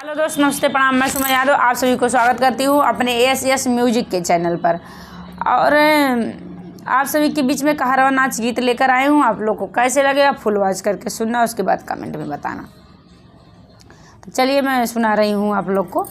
Hello दोस्त, नमस्ते, प्रणाम। मैं सुमन यादव आप सभी को स्वागत करती हूँ अपने एस म्यूजिक के चैनल पर। और आप सभी के बीच में कहारवा नाच गीत लेकर आए हूँ। आप लोग को कैसे लगेगा फुल वॉच करके सुनना, उसके बाद कमेंट में बताना। तो चलिए मैं सुना रही हूँ आप लोग को।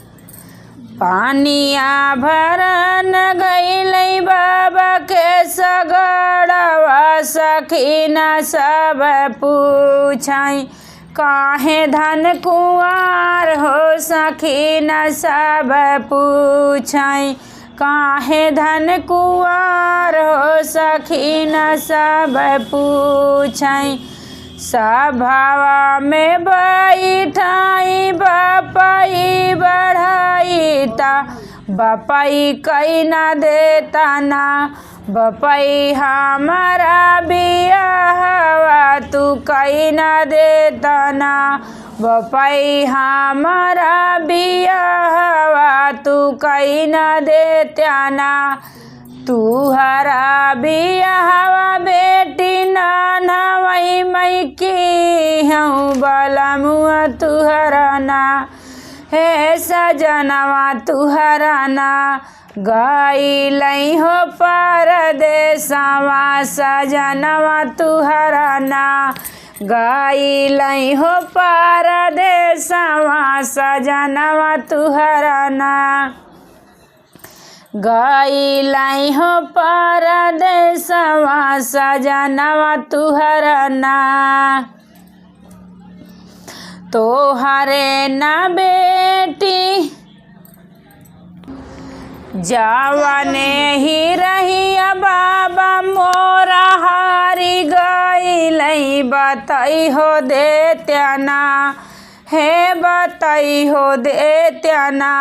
पानिया भरन गइलै बाबा के सगड़वा, सखीना सब पूछाई काहे धन कुंवार हो, सखीना सब पूछाई काहे धन कुंवार हो, सखीना सब पूछाई। सभावा में बैठाई बपाई बढ़ाई ता बपाई कई ना देता ना, बपाई हमारा बियाहवा तू कई ना देता ना, बपाई हमारा बियाहवा तू कई ना देता ना। तू हरा बियाहवा बेटी नाना वही मई की हूँ बलमुआ तुहरा ना, हे सजनवा तुहरा ना। गइलै हो परदेसवा सजनवा तुहरा ना, गइलै हो परदेसवा सजनवा तुहरा ना, गइलै हो परदेसवा सजनवा तुहरा ना। तोहरे ना बेटी जवाने ही रहिया बाबा मोरा हारी गइलै, बताई हो देत्या ना, हे बताई हो देत्या ना।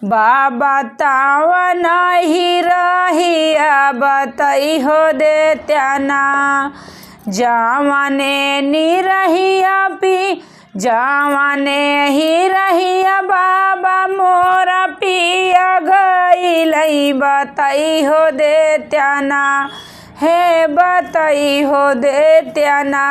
बाबा तावा नहीं रहिया बताई हो देत्या ना। जवाने नी रहिया पी जवाने ही रहिया बाबा मोरा पिया गइलै, बताई हो देत्या ना, हे बताई हो देत्या ना।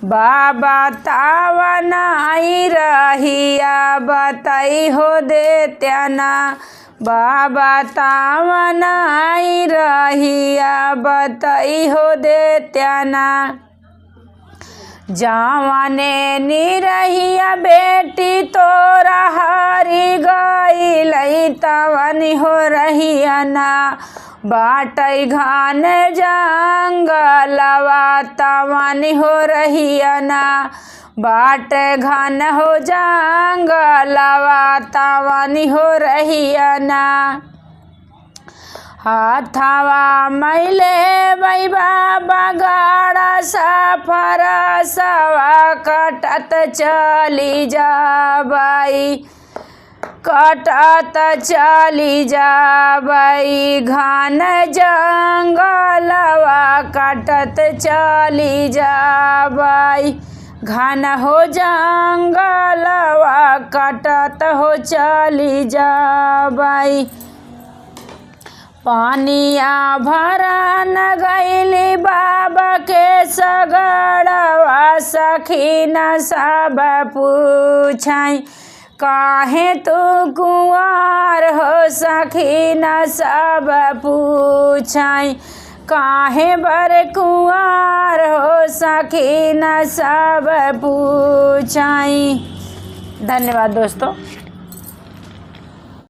बाबा तावा नहीं रहिया बताई हो देत्या ना, बाबा तावा नहीं रहिया बताई हो देत्या ना। जवाने नी रहिया बेटी तोरा हारी गइलै, तवनी हो रहिया ना। बाटै घान जंगलवा तवनी हो रहिया ना, बाट घन हो जंगलवा तवनी हो रहिया ना। हाथवा मैले बै बाबा गाड़ा सफर सवा कटत चली जाबाई, कटत चली जाबाई घन जंगलवा कटत चली जाबाई, घन हो जंगलवा कटत हो चली जाबाई। पानिया भरन गइली बाबा के सगड़वा, सखीना सब पूछाई काहे तू कुंवार हो, सखीना सब पूछाई काहे बर कुंवार हो, सखीना सब पूछाई। धन्यवाद दोस्तों।